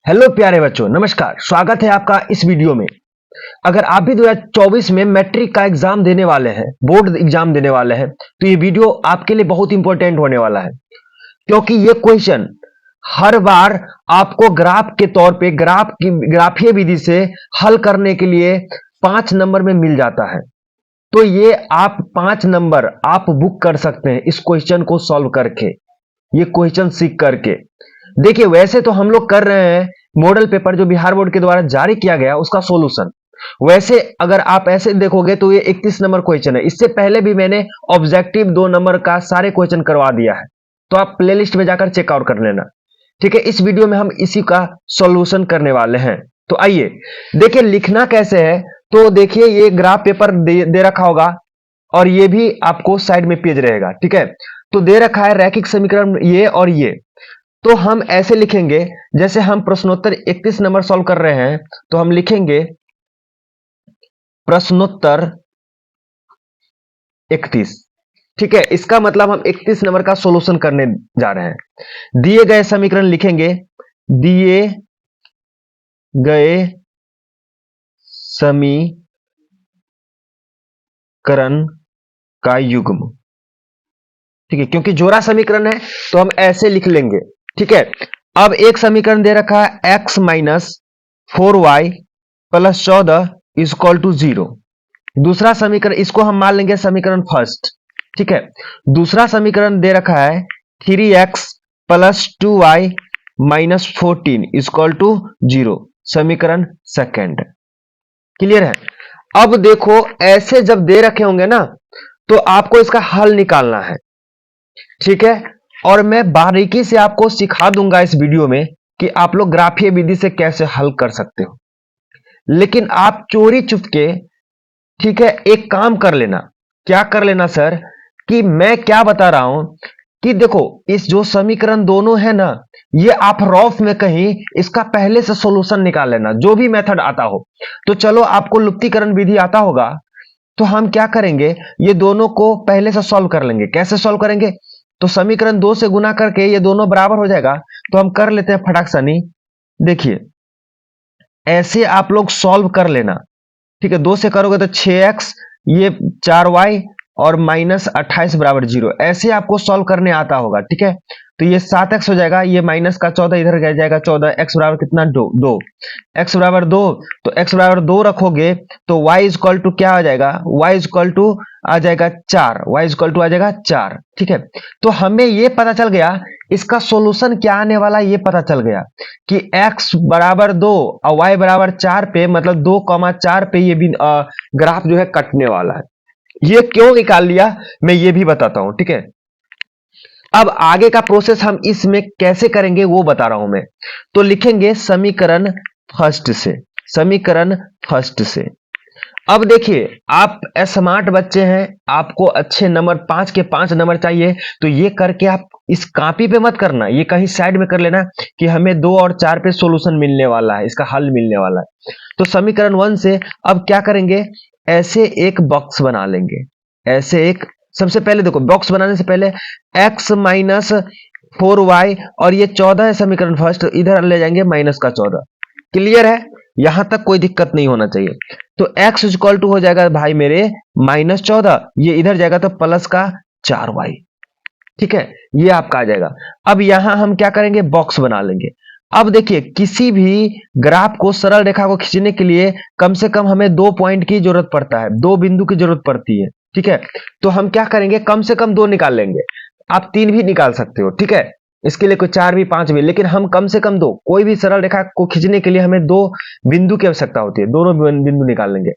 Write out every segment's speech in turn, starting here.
Hello प्यारे बच्चों, नमस्कार। स्वागत है आपका इस वीडियो में। अगर आप भी 2024 में मैट्रिक का एग्जाम देने वाले हैं, बोर्ड एग्जाम देने वाले हैं, तो ये वीडियो आपके लिए बहुत इंपॉर्टेंट होने वाला है, क्योंकि ये क्वेश्चन हर बार आपको ग्राफ के तौर पे ग्राफीय विधि से हल करने के लिए 5 नंबर में मिल जाता है। तो ये आप 5 नंबर आप बुक कर सकते हैं इस क्वेश्चन को सॉल्व करके, ये क्वेश्चन सीख करके। देखिए, वैसे तो हम लोग कर रहे हैं मॉडल पेपर जो बिहार बोर्ड के द्वारा जारी किया गया उसका सॉल्यूशन। वैसे अगर आप ऐसे देखोगे तो ये 31 नंबर क्वेश्चन है। इससे पहले भी मैंने ऑब्जेक्टिव 2 नंबर का सारे क्वेश्चन करवा दिया है, तो आप प्लेलिस्ट में जाकर चेकआउट कर लेना। ठीक है, इस वीडियो में हम इसी का सॉल्यूशन करने वाले हैं। तो आइए देखिए लिखना कैसे है। तो देखिए, ये ग्राफ पेपर दे रखा होगा और ये भी आपको साइड में पेज रहेगा। ठीक है, तो दे रखा है रैखिक समीकरण ये और ये। तो हम ऐसे लिखेंगे, जैसे हम प्रश्नोत्तर 31 नंबर सॉल्व कर रहे हैं, तो हम लिखेंगे प्रश्नोत्तर 31। ठीक है, इसका मतलब हम 31 नंबर का सॉल्यूशन करने जा रहे हैं। दिए गए समीकरण लिखेंगे, दिए गए समीकरण का युग्म। ठीक है, क्योंकि जोड़ा समीकरण है तो हम ऐसे लिख लेंगे। ठीक है, अब एक समीकरण दे रखा है x minus 4y plus 14 equal to 0। दूसरा समीकरण, इसको हम मान लेंगे समीकरण फर्स्ट। ठीक है, दूसरा समीकरण दे रखा है 3x plus 2y minus 14 equal to 0, समीकरण सेकेंड। क्लियर है? अब देखो, ऐसे जब दे रखे होंगे ना, तो आपको इसका हल निकालना है। ठीक है, और मैं बारीकी से आपको सिखा दूंगा इस वीडियो में कि आप लोग ग्राफीय विधि से कैसे हल कर सकते हो। लेकिन आप चोरी चुपके, ठीक है, एक काम कर लेना। क्या कर लेना सर? कि मैं क्या बता रहा हूं कि देखो, इस जो समीकरण दोनों है ना, ये आप रॉफ में कहीं इसका पहले से सॉल्यूशन निकाल लेना, जो भी मेथड आता हो। तो चलो, आपको लुप्तीकरण विधि आता होगा, तो हम क्या करेंगे, ये दोनों को पहले से सॉल्व कर लेंगे। कैसे सॉल्व करेंगे? तो समीकरण 2 से गुना करके ये दोनों बराबर हो जाएगा, तो हम कर लेते हैं फटाक सनी। देखिए, ऐसे आप लोग सॉल्व कर लेना। ठीक है, 2 से करोगे तो 6x, ये 4y और माइनस 28 बराबर 0, ऐसे आपको सॉल्व करने आता होगा। ठीक है, तो ये 7x हो जाएगा, ये माइनस का 14 इधर गया जाएगा 14, x बराबर कितना, 2। x बराबर 2, तो x बराबर 2 रखोगे तो y इज इक्वल टू क्या आ जाएगा, y इज इक्वल टू आ जाएगा 4, y इज इक्वल टू आ जाएगा 4। ठीक है, तो हमें ये पता चल गया इसका सॉल्यूशन क्या आने वाला, ये पता चल गया कि x बराबर 2 और y बराबर 4 पे, मतलब 2,4 पे ये भी ग्राफ जो है कटने वाला है। ये क्यों निकाल लिया मैं ये भी बताता हूं। ठीक है, अब आगे का प्रोसेस हम इसमें कैसे करेंगे वो बता रहा हूं मैं। तो लिखेंगे समीकरण फर्स्ट से, समीकरण फर्स्ट से। अब देखिए, आप स्मार्ट बच्चे हैं, आपको अच्छे नंबर 5 के 5 नंबर चाहिए, तो ये करके आप इस कॉपी पे मत करना, ये कहीं साइड में कर लेना कि हमें 2 और 4 पे सॉल्यूशन मिलने वाला है, इसका हल मिलने वाला है। तो समीकरण 1 से अब क्या करेंगे, ऐसे एक बॉक्स बना लेंगे। ऐसे एक, सबसे पहले देखो, बॉक्स बनाने से पहले x माइनस 4y और ये 14 है समीकरण फर्स्ट, इधर ले जाएंगे माइनस का 14। क्लियर है? यहां तक कोई दिक्कत नहीं होना चाहिए। तो x इक्वल टू हो जाएगा भाई मेरे माइनस 14, ये इधर जाएगा तो प्लस का 4y। ठीक है, ये आपका आ जाएगा। अब यहां हम क्या करेंगे, बॉक्स बना लेंगे। अब देखिए, किसी भी ग्राफ को, सरल रेखा को खींचने के लिए कम से कम हमें 2 पॉइंट की जरूरत पड़ता है, 2 बिंदु की जरूरत पड़ती है। ठीक है, तो हम क्या करेंगे, कम से कम 2 निकाल लेंगे। आप 3 भी निकाल सकते हो। ठीक है, इसके लिए कोई 4 भी 5 भी, लेकिन हम कम से कम 2, कोई भी सरल रेखा को खींचने के लिए हमें 2 बिंदु की आवश्यकता होती है, दोनों बिंदु निकाल लेंगे।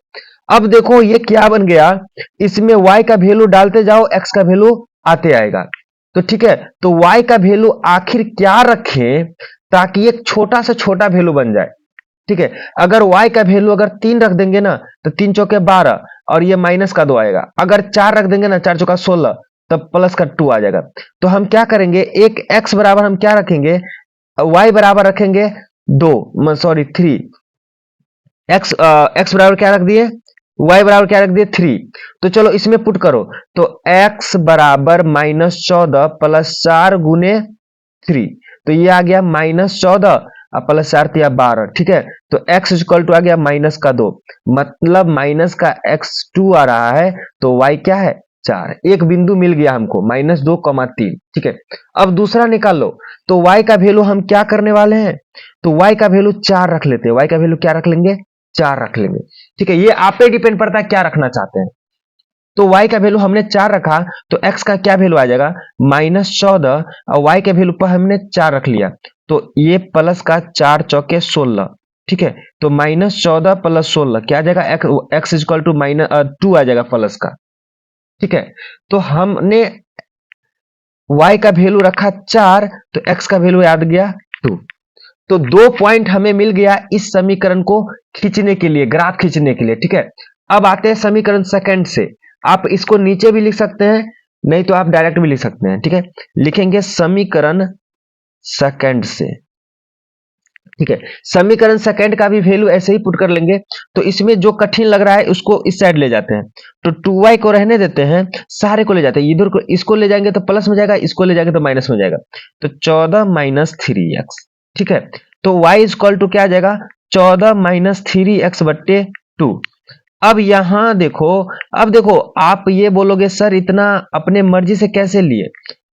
अब देखो ये क्या बन गया, इसमें y का वैल्यू डालते जाओ, x का वैल्यू आते आएगा। तो ठीक है, तो y का वैल्यू आखिर क्या रखें ताकि एक छोटा से छोटा वैल्यू बन जाए। ठीक है, अगर y का वैल्यू अगर 3 रख देंगे ना, तो 3 चौके 12 और ये माइनस का 2 आएगा। अगर 4 रख देंगे ना, 4 चौका 16, तब प्लस का 2 आ जाएगा। तो हम क्या करेंगे, एक x बराबर हम क्या रखेंगे, y बराबर रखेंगे 2, सॉरी 3। x बराबर क्या रख दिए, y बराबर क्या रख दिए, 3। तो चलो इसमें पुट करो, तो x बराबर माइनस 14 प्लस 4 गुने 3, तो ये आ गया माइनस 14 अब प्लस 4 तिया 12, ठीक है। तो x इक्वल टू आ गया माइनस का 2, मतलब माइनस का x2 आ रहा है, तो y क्या है 4। एक बिंदु मिल गया हमको -2,3, ठीक है। अब दूसरा निकाल लो, तो y का वैल्यू हम क्या करने वाले हैं, तो y का वैल्यू 4 रख लेते हैं। y का वैल्यू क्या रख लेंगे, 4 रख लेंगे, ठीक है। ये आप पे डिपेंड पड़ता है क्या रखना चाहते हैं। तो y का वैल्यू हमने 4 रखा, तो x का क्या वैल्यू आ जाएगा -14, और y के वैल्यू पर हमने 4 रख लिया, तो ये प्लस का 4 चौके 16, ठीक है। तो -14 + 16 क्या आ जाएगा, x इक्वल टू -2 आ जाएगा प्लस का, ठीक है। तो हमने y का वैल्यू रखा 4, तो x का वैल्यू याद गया 2। तो 2 पॉइंट हमें मिल गया इस समीकरण को खींचने के लिए, ग्राफ खींचने के लिए, ठीक है। अब आते हैं समीकरण सेकंड से। आप इसको नीचे भी लिख सकते हैं, नहीं तो आप डायरेक्ट भी लिख सकते हैं, ठीक है। लिखेंगे समीकरण सेकंड से, ठीक है। समीकरण सेकंड का भी वैल्यू ऐसे ही पुट कर लेंगे। तो इसमें जो कठिन लग रहा है उसको इस साइड ले जाते हैं, तो 2y को रहने देते हैं, सारे को ले जाते हैं इधर को, इसको ले जाएंगे तो प्लस में जाएगा, इसको ले जाएंगे तो माइनस में जाएगा, तो 14 - 3x, ठीक है। तो y इक्वल टू क्या आ जाएगा, 14 - 3x बट्टे 2। अब यहां देखो, अब देखो आप ये बोलोगे सर इतना अपने मर्जी से कैसे लिए।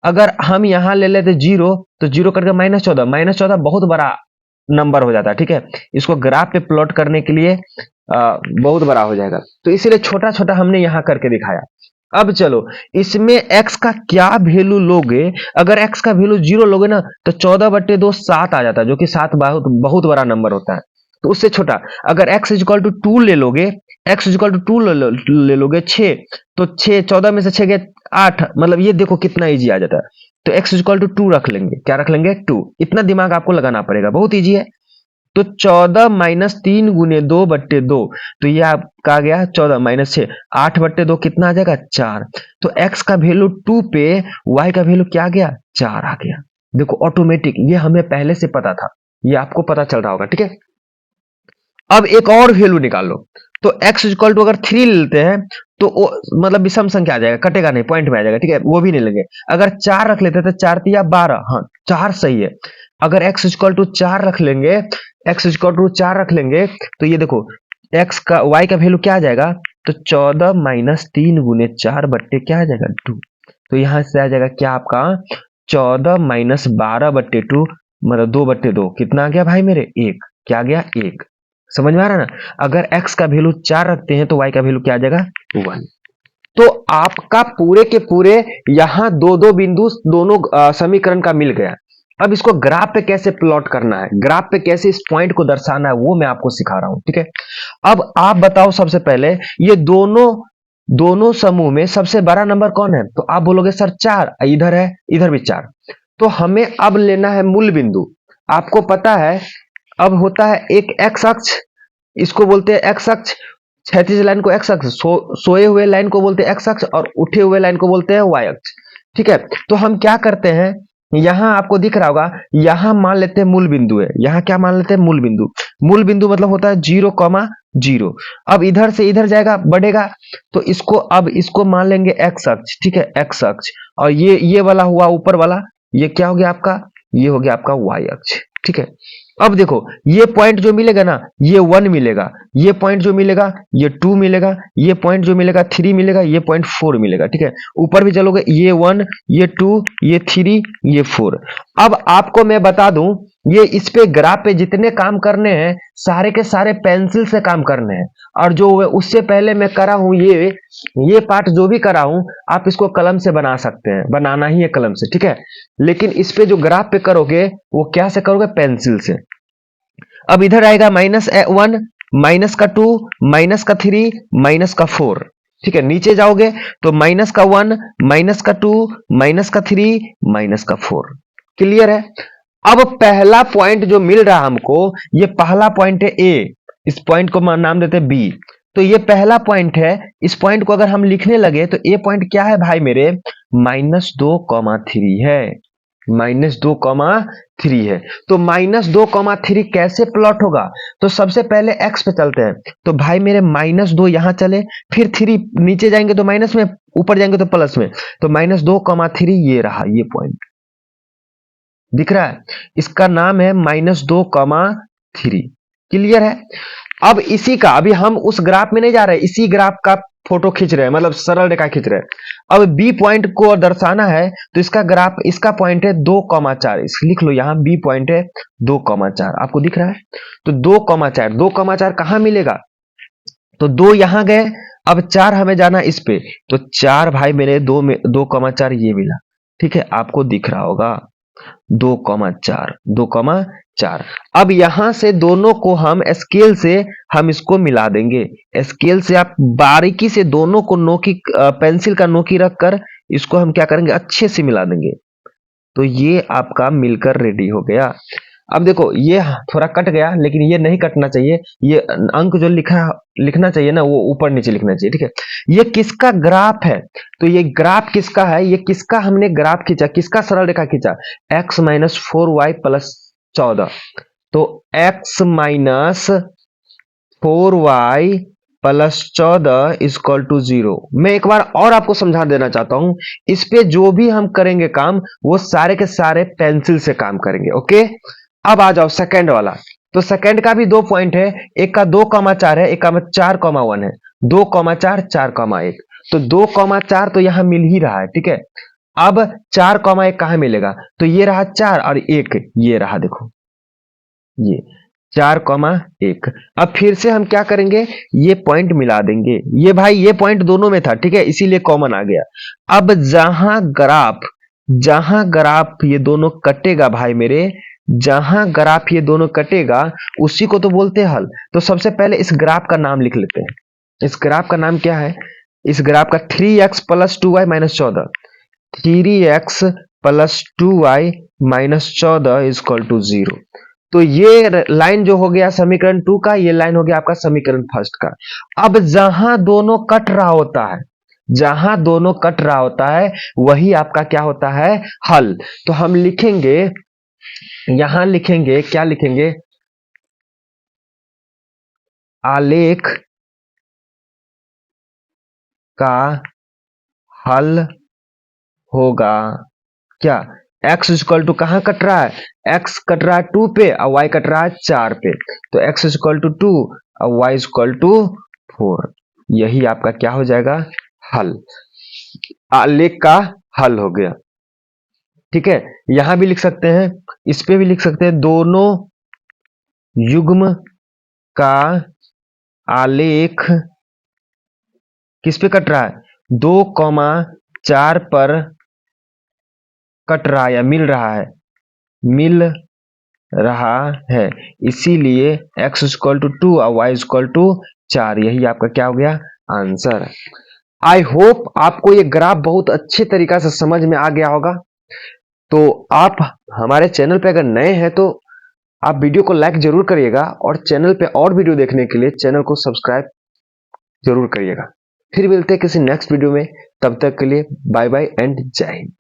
अगर हम यहां ले लेते 0, तो 0 करके -14 बहुत बड़ा नंबर हो जाता है, ठीक है। इसको ग्राफ पे प्लॉट करने के लिए बहुत बड़ा हो जाएगा, तो इसीलिए छोटा छोटा हमने यहां करके दिखाया। अब चलो इसमें x का क्या वैल्यू लोगे, अगर x का वैल्यू 0 लोगे ना, तो 14/2 7 आ जाता है, जो कि 7 बहुत बहुत बड़ा नंबर होता है। तो उससे छोटा अगर x इक्वल टू 2 ले लोगे, x इक्वल टू 2 ले लोगे 6, तो 6 14 में से 6 गए 8, मतलब ये देखो कितना इजी आ जाता है। तो x इक्वल टू 2 रख लेंगे, क्या रख लेंगे 2। इतना दिमाग आपको लगाना पड़ेगा, बहुत इजी है। तो 14 - 3 × 2/2, तो ये आपका आ गया 14 - 6, 8/2 कितना आ जाएगा 4। तो x का वैल्यू 2 पे y का वैल्यू क्या आ गया 4 आ गया। देखो ऑटोमेटिक, ये हमें पहले से पता था, ये आपको पता चल रहा होगा, ठीक है। अब एक और वैल्यू निकाल लो, तो x इक्वल टू अगर 3 लेते हैं, तो मतलब विषम संख्या आ जाएगा, कटेगा नहीं, पॉइंट में आ जाएगा, ठीक है, वो भी नहीं लेंगे। अगर 4 रख लेते हैं तो 4 तिया 12, हाँ 4 सही है। अगर x इक्वल टू 4 रख लेंगे, x इक्वल टू 4 रख लेंगे, तो ये देखो x का y का वैल्यू क्या आ जाएगा, तो 14 - 3 × 4 क्या आ जाएगा 2। तो यहां से आ जाएगा क्या आपका 14 - 12/2, मतलब 2/2 कितना आ गया भाई मेरे 1, क्या आ गया 1। समझ में आ रहा है ना। अगर x का वैल्यू 4 रखते हैं तो y का वैल्यू क्या आ जाएगा 1। तो आपका पूरे के पूरे यहां दो दो बिंदु दोनों समीकरण का मिल गया। अब इसको ग्राफ पे कैसे प्लॉट करना है, ग्राफ पे कैसे इस पॉइंट को दर्शाना है, वो मैं आपको सिखा रहा हूं, ठीक है। अब आप बताओ सबसे पहले, ये दोनों दोनों समूह में सबसे बड़ा नंबर कौन है, तो आप बोलोगे सर 4, इधर है इधर भी 4। तो हमें अब लेना है मूल बिंदु। आपको पता है अब होता है एक एक्स अक्ष, इसको बोलते हैं एक्स अक्ष, क्षैतिज लाइन को एक्स अक्ष, सोए हुए लाइन को बोलते हैं एक्स अक्ष, और उठे हुए लाइन को बोलते हैं वाई अक्ष, ठीक है। तो हम क्या करते हैं, यहां आपको दिख रहा होगा, यहां मान लेते हैं मूल बिंदु है, यहां क्या मान लेते हैं मूल बिंदु। मूल बिंदु मतलब होता है 0,0। अब इधर से इधर जाएगा बढ़ेगा, तो इसको अब इसको मान लेंगे एक्स अक्ष, ठीक है, एक्स अक्ष। और ये वाला हुआ ऊपर वाला, ये क्या हो गया आपका, ये हो गया आपका वाई अक्ष, ठीक है। अब देखो ये पॉइंट जो मिलेगा ना, ये 1 मिलेगा, ये पॉइंट जो मिलेगा ये 2 मिलेगा, ये पॉइंट जो मिलेगा 3 मिलेगा, ये पॉइंट 4 मिलेगा, ठीक है। ऊपर भी चलोगे ये 1, ये 2, ये 3, ये 4। अब आपको मैं बता दूं, ये इस पे ग्राफ पे जितने काम करने हैं सारे के सारे पेंसिल से काम करने हैं, और जो उससे पहले मैं करा हूं ये पार्ट जो भी करा हूं, आप इसको कलम से बना सकते हैं, बनाना ही है कलम से, ठीक है। लेकिन इस पे जो ग्राफ पे करोगे वो क्या से करोगे, पेंसिल से। अब इधर आएगा -1, -2, -3, -4, ठीक है। नीचे जाओगे तो -1, -2, -3, -4। क्लियर है। अब पहला पॉइंट जो मिल रहा हमको, ये पहला पॉइंट है ए, इस पॉइंट को नाम देते हैं बी। तो ये पहला पॉइंट है, इस पॉइंट को अगर हम लिखने लगे तो ए पॉइंट क्या है भाई मेरे, -2,3 है, -2,3 है। तो -2,3 कैसे प्लॉट होगा, तो सबसे पहले x पे चलते हैं, तो भाई मेरे -2 यहां चले, फिर 3 नीचे जाएंगे तो माइनस में, ऊपर जाएंगे तो प्लस में, तो -2,3 ये रहा ये पॉइंट। दिख रहा है, इसका नाम है -2,3। क्लियर है। अब इसी का, अभी हम उस ग्राफ में नहीं जा रहे, इसी ग्राफ का फोटो खींच रहे हैं, मतलब सरल रेखा खींच रहे हैं। अब बी पॉइंट को दर्शाना है तो इसका ग्राफ, इसका पॉइंट है 2,4, इसे लिख लो यहां, बी पॉइंट है 2,4, आपको दिख रहा है। तो 2,4, 2,4 कहां मिलेगा, तो 2 यहां गए, अब 4 हमें जाना इस पे, तो 4 भाई मेरे 2 में 2,4 ये मिला। ठीक है, आपको दिख रहा होगा 2,4, 2,4। अब यहां से दोनों को हम स्केल से हम इसको मिला देंगे। स्केल से आप बारीकी से दोनों को नोकी, पेंसिल का नोकी रखकर इसको हम क्या करेंगे, अच्छे से मिला देंगे। तो ये आपका मिलकर रेडी हो गया। अब देखो ये थोड़ा कट गया, लेकिन ये नहीं कटना चाहिए, ये अंक जो लिखना चाहिए ना, वो ऊपर नीचे लिखना चाहिए। ठीक है, ये किसका ग्राफ है, तो ये ग्राफ किसका है, ये किसका हमने ग्राफ खींचा, किसका सरल रेखा खींचा, x माइनस 4y प्लस 14। तो x minus 4y plus 14 equal to 0। मैं एक बार और आपको समझा देना चाहता हूं, इस पे जो भी हम करेंगे काम, वो सारे के सारे पेंसिल से काम करेंगे। ओके, अब आ जाओ सेकंड वाला। तो सेकंड का भी 2 पॉइंट है, एक का 2,4 है, एक का 4,1 है। 2,4, 4,1, तो 2,4 तो यहां मिल ही रहा है। ठीक है, अब 4,1 कहां मिलेगा, तो ये रहा 4 और 1 ये रहा, देखो ये 4,1। अब फिर से हम क्या करेंगे, ये पॉइंट मिला देंगे। ये भाई ये पॉइंट दोनों में था, ठीक है, इसीलिए कॉमन आ गया। अब जहां ग्राफ ये दोनों कटेगा भाई मेरे, जहां ग्राफ ये दोनों कटेगा उसी को तो बोलते हैं हल। तो सबसे पहले इस ग्राफ का नाम लिख लेते हैं। इस ग्राफ का नाम क्या है, इस ग्राफ का 3x plus 2y minus 14, 3x plus 2y minus 14 equal to 0। तो ये लाइन जो हो गया समीकरण 2 का, ये लाइन हो गया आपका समीकरण फर्स्ट का। अब जहां दोनों कट रहा होता है, जहां दोनों कट रहा होता है वही आपका क्या होता है, हल। तो हम लिखेंगे, यहां लिखेंगे, क्या लिखेंगे, आलेख का हल होगा क्या, x इक्वल टू कहां कट रहा है, x कट रहा है 2 पे और y कट रहा है 4 पे। तो x इक्वल टू 2 और y इक्वल टू 4, यही आपका क्या हो जाएगा, हल। आलेख का हल हो गया। ठीक है, यहां भी लिख सकते हैं, इस पे भी लिख सकते हैं, दोनों युग्म का आलेख किस पे कट रहा है, 2,4 पर कट रहा है या मिल रहा है, इसीलिए x इक्वल टू 2 और y इक्वल टू 4, यही आपका क्या हो गया, आंसर। आई होप आपको ये ग्राफ बहुत अच्छे तरीका से समझ में आ गया होगा। तो आप हमारे चैनल पे अगर नए हैं तो आप वीडियो को लाइक जरूर करिएगा, और चैनल पे और वीडियो देखने के लिए चैनल को सब्सक्राइब जरूर करिएगा। फिर मिलते हैं किसी नेक्स्ट वीडियो में, तब तक के लिए बाय बाय एंड जय हिंद।